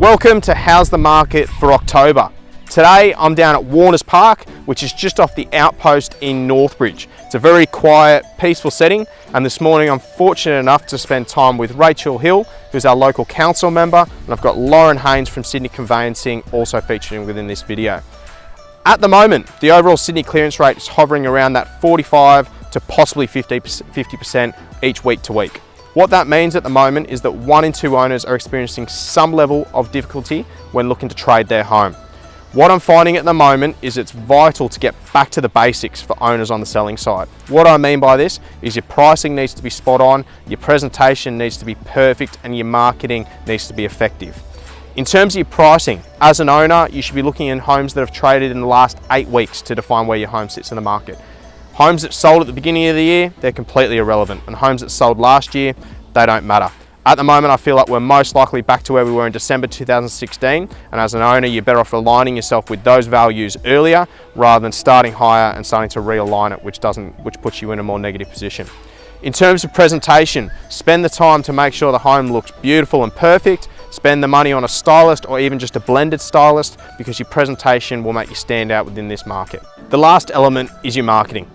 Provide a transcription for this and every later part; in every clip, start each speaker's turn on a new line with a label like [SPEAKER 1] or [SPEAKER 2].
[SPEAKER 1] Welcome to How's the Market for October. Today I'm down at Warners Park, which is just off the outpost in Northbridge. It's a very quiet, peaceful setting, and this morning I'm fortunate enough to spend time with Rachel Hill, who's our local council member, and I've got Lauren Haynes from Sydney Conveyancing also featuring within this video. At the moment, the overall Sydney clearance rate is hovering around that 45 to possibly 50% each week to week. What that means at the moment is that 1 in 2 owners are experiencing some level of difficulty when looking to trade their home. What I'm finding at the moment is it's vital to get back to the basics for owners on the selling side. What I mean by this is your pricing needs to be spot on, your presentation needs to be perfect, and your marketing needs to be effective. In terms of your pricing, as an owner, you should be looking at homes that have traded in the last 8 weeks to define where your home sits in the market. Homes that sold at the beginning of the year, they're completely irrelevant, and homes that sold last year, they don't matter. At the moment, I feel like we're most likely back to where we were in December 2016, and as an owner, you're better off aligning yourself with those values earlier rather than starting higher and starting to realign it, which puts you in a more negative position. In terms of presentation, spend the time to make sure the home looks beautiful and perfect. Spend the money on a stylist or even just a blended stylist, because your presentation will make you stand out within this market. The last element is your marketing.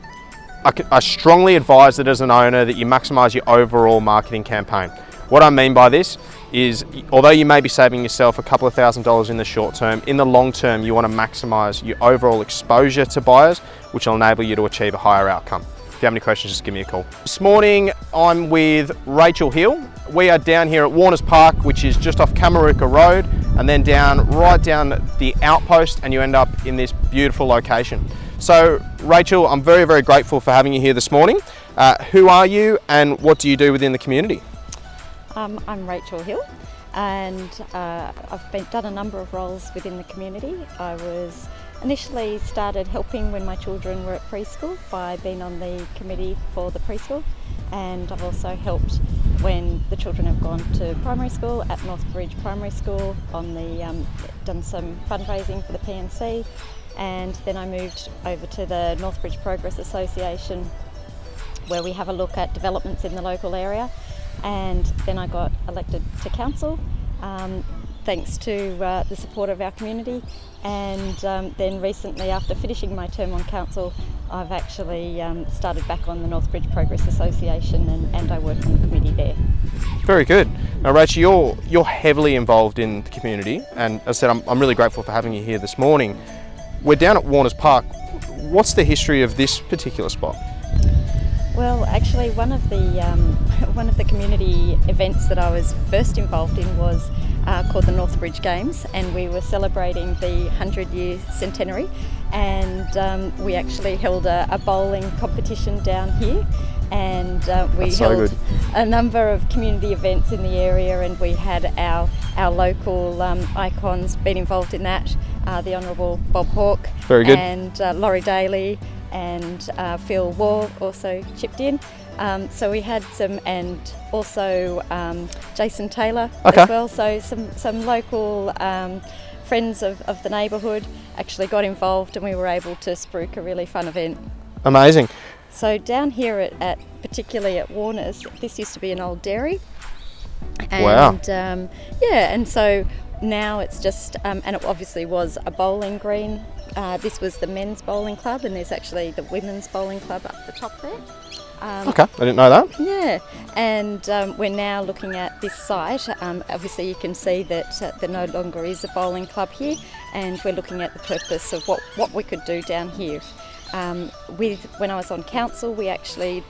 [SPEAKER 1] I strongly advise that as an owner that you maximise your overall marketing campaign. What I mean by this is, although you may be saving yourself a couple of $1,000s in the short term, in the long term you want to maximise your overall exposure to buyers, which will enable you to achieve a higher outcome. If you have any questions, just give me a call. This morning I'm with Rachel Hill. We are down here at Warners Park, which is just off Kamaruka Road, and then right down the outpost, and you end up in this beautiful location. So Rachel, I'm very, very grateful for having you here this morning. Who are you and what do you do within the community?
[SPEAKER 2] I'm Rachel Hill, and I've done a number of roles within the community. I was initially started helping when my children were at preschool by being on the committee for the preschool, and I've also helped when the children have gone to primary school at Northbridge Primary School done some fundraising for the PNC, and then I moved over to the Northbridge Progress Association, where we have a look at developments in the local area. And then I got elected to council thanks to the support of our community, and then recently, after finishing my term on council, I've actually started back on the Northbridge Progress Association, and I work on the committee there.
[SPEAKER 1] Very good. Now Rachel, you're heavily involved in the community, and as I said, I'm really grateful for having you here this morning. We're down at Warners Park. What's the history of this particular spot?
[SPEAKER 2] Well, actually, one of the community events that I was first involved in was called the Northbridge Games, and we were celebrating the 100-year centenary, and we actually held a bowling competition down here, and we held a number of community events in the area, and we had our local icons been involved in that. The Honourable Bob Hawke,
[SPEAKER 1] very good,
[SPEAKER 2] and Laurie Daly, and Phil Wall also chipped in. So we had some, and also Jason Taylor as well. So some local friends of the neighbourhood actually got involved, and we were able to spruik a really fun event.
[SPEAKER 1] Amazing.
[SPEAKER 2] So down here particularly at Warners, this used to be an old dairy. And,
[SPEAKER 1] wow.
[SPEAKER 2] And so now it's just, and it obviously was a bowling green. This was the men's bowling club, and there's actually the women's bowling club up the top there.
[SPEAKER 1] Okay, I didn't know that.
[SPEAKER 2] Yeah, and we're now looking at this site. Obviously you can see that there no longer is a bowling club here, and we're looking at the purpose of what we could do down here. When I was on council, we actually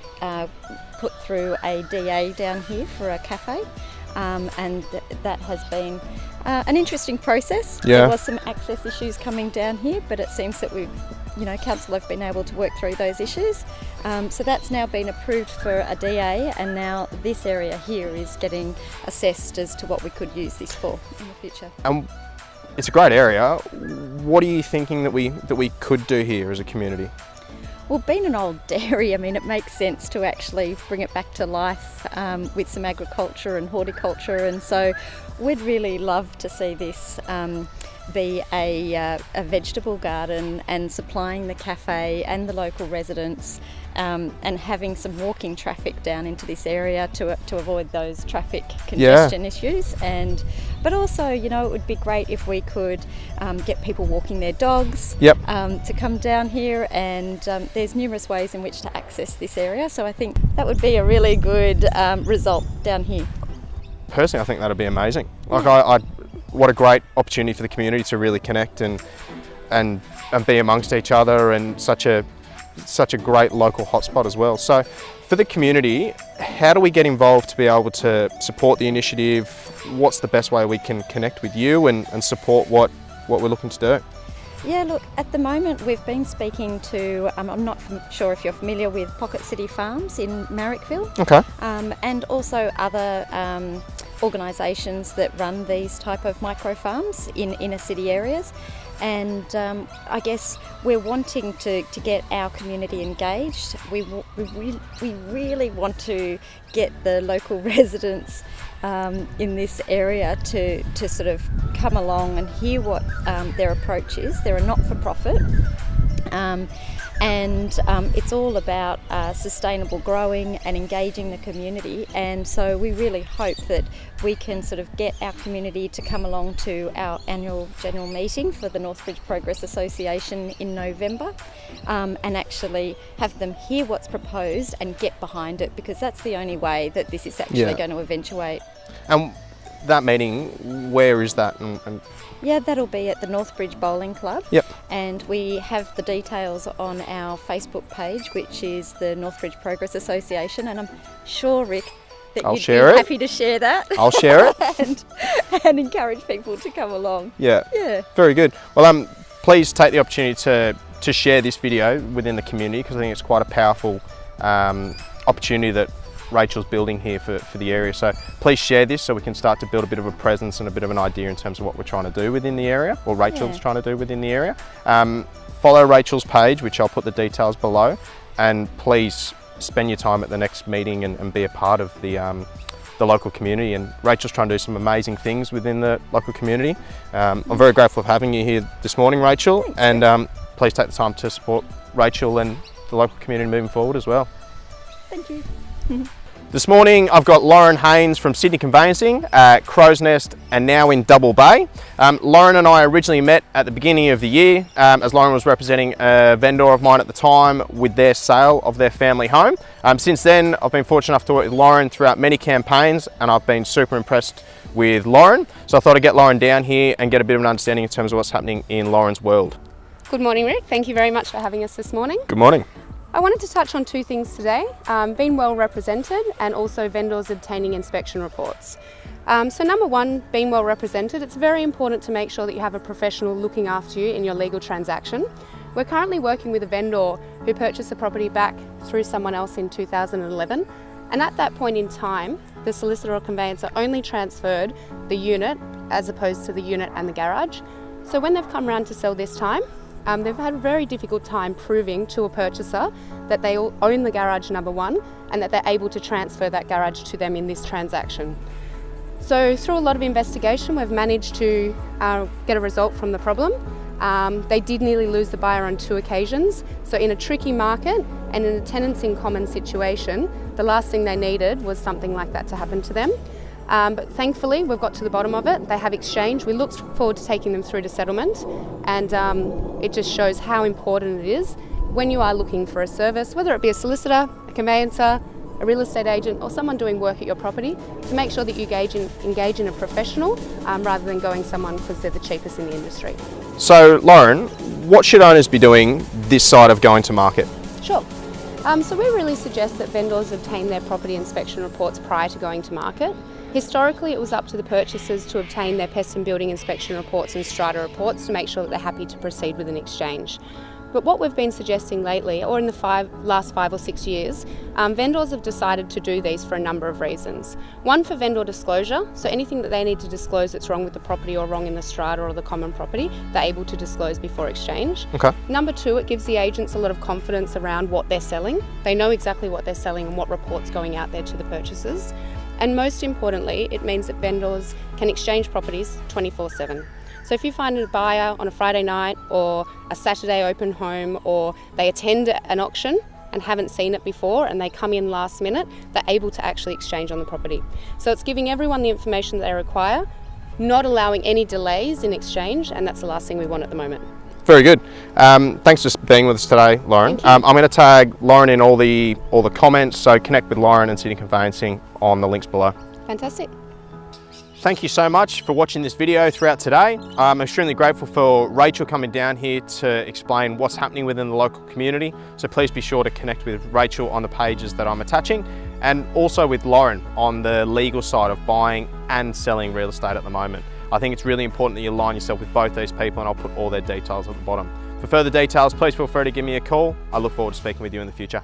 [SPEAKER 2] put through a DA down here for a cafe, and that has been an interesting process.
[SPEAKER 1] Yeah.
[SPEAKER 2] There was some access issues coming down here, but it seems that council have been able to work through those issues. So that's now been approved for a DA, and now this area here is getting assessed as to what we could use this for in the future.
[SPEAKER 1] It's a great area. What are you thinking that we could do here as a community?
[SPEAKER 2] Well, being an old dairy, I mean, it makes sense to actually bring it back to life with some agriculture and horticulture, and so we'd really love to see this be a vegetable garden and supplying the cafe and the local residents, and having some walking traffic down into this area to avoid those traffic congestion issues. But also, you know, it would be great if we could get people walking their dogs to come down here, and there's numerous ways in which to access this area, so I think that would be a really good result down here.
[SPEAKER 1] Personally, I think that'd be amazing. Like, what a great opportunity for the community to really connect and be amongst each other, and such a great local hotspot as well. So for the community, how do we get involved to be able to support the initiative? What's the best way we can connect with you and support what we're looking to do?
[SPEAKER 2] Yeah, look, at the moment we've been speaking to, I'm not sure if you're familiar with Pocket City Farms in Marrickville.
[SPEAKER 1] Okay.
[SPEAKER 2] And also other organisations that run these type of micro farms in inner city areas. And I guess we're wanting to get our community engaged. We really want to get the local residents in this area to sort of come along and hear what their approach is. They're a not-for-profit, and it's all about sustainable growing and engaging the community, and so we really hope that we can sort of get our community to come along to our annual general meeting for the Northbridge Progress Association in November, and actually have them hear what's proposed and get behind it, because that's the only way that this is actually going to eventuate.
[SPEAKER 1] And that meeting, where is that?
[SPEAKER 2] Yeah, that'll be at the Northbridge Bowling Club.
[SPEAKER 1] Yep.
[SPEAKER 2] And we have the details on our Facebook page, which is the Northbridge Progress Association, and I'm sure, Rick, that you'd be happy to share that.
[SPEAKER 1] I'll share it.
[SPEAKER 2] and encourage people to come along.
[SPEAKER 1] Yeah. Very good. Well, please take the opportunity to share this video within the community, because I think it's quite a powerful opportunity that Rachel's building here for the area. So please share this so we can start to build a bit of a presence and a bit of an idea in terms of what we're trying to do within the area, or Rachel's trying to do within the area. Follow Rachel's page, which I'll put the details below, and please spend your time at the next meeting and be a part of the local community. And Rachel's trying to do some amazing things within the local community. I'm very grateful for having you here this morning, Rachel.
[SPEAKER 2] Thanks.
[SPEAKER 1] And please take the time to support Rachel and the local community moving forward as well.
[SPEAKER 2] Thank you.
[SPEAKER 1] This morning I've got Lauren Haynes from Sydney Conveyancing at Crow's Nest and now in Double Bay. Lauren and I originally met at the beginning of the year as Lauren was representing a vendor of mine at the time with their sale of their family home. Since then I've been fortunate enough to work with Lauren throughout many campaigns, and I've been super impressed with Lauren. So I thought I'd get Lauren down here and get a bit of an understanding in terms of what's happening in Lauren's world.
[SPEAKER 3] Good morning, Rick. Thank you very much for having us this morning.
[SPEAKER 1] Good morning.
[SPEAKER 3] I wanted to touch on two things today, being well represented and also vendors obtaining inspection reports. So number one, being well represented, it's very important to make sure that you have a professional looking after you in your legal transaction. We're currently working with a vendor who purchased the property back through someone else in 2011, and at that point in time, the solicitor or conveyancer only transferred the unit as opposed to the unit and the garage. So when they've come around to sell this time, they've had a very difficult time proving to a purchaser that they own the garage, number one, and that they're able to transfer that garage to them in this transaction. So through a lot of investigation, we've managed to get a result from the problem. They did nearly lose the buyer on 2 occasions. So in a tricky market and in a tenants in common situation, the last thing they needed was something like that to happen to them. But thankfully, we've got to the bottom of it. They have exchanged. We look forward to taking them through to settlement, and it just shows how important it is when you are looking for a service, whether it be a solicitor, a conveyancer, a real estate agent, or someone doing work at your property, to make sure that you engage in a professional rather than going someone because they're the cheapest in the industry.
[SPEAKER 1] So Lauren, what should owners be doing this side of going to market?
[SPEAKER 3] Sure. So we really suggest that vendors obtain their property inspection reports prior to going to market. Historically, it was up to the purchasers to obtain their pest and building inspection reports and strata reports to make sure that they're happy to proceed with an exchange. But what we've been suggesting lately, or in the last 5 or 6 years, vendors have decided to do these for a number of reasons. One, for vendor disclosure, so anything that they need to disclose that's wrong with the property or wrong in the strata or the common property, they're able to disclose before exchange.
[SPEAKER 1] Okay.
[SPEAKER 3] Number two, it gives the agents a lot of confidence around what they're selling. They know exactly what they're selling and what report's going out there to the purchasers. And most importantly, it means that vendors can exchange properties 24/7. So if you find a buyer on a Friday night or a Saturday open home, or they attend an auction and haven't seen it before and they come in last minute, they're able to actually exchange on the property. So it's giving everyone the information that they require, not allowing any delays in exchange, and that's the last thing we want at the moment.
[SPEAKER 1] Very good. Thanks for being with us today, Lauren. I'm going to tag Lauren in all the comments, so connect with Lauren and Sydney Conveyancing on the links below.
[SPEAKER 3] Fantastic.
[SPEAKER 1] Thank you so much for watching this video throughout today. I'm extremely grateful for Rachel coming down here to explain what's happening within the local community. So please be sure to connect with Rachel on the pages that I'm attaching, and also with Lauren on the legal side of buying and selling real estate at the moment. I think it's really important that you align yourself with both these people, and I'll put all their details at the bottom. For further details, please feel free to give me a call. I look forward to speaking with you in the future.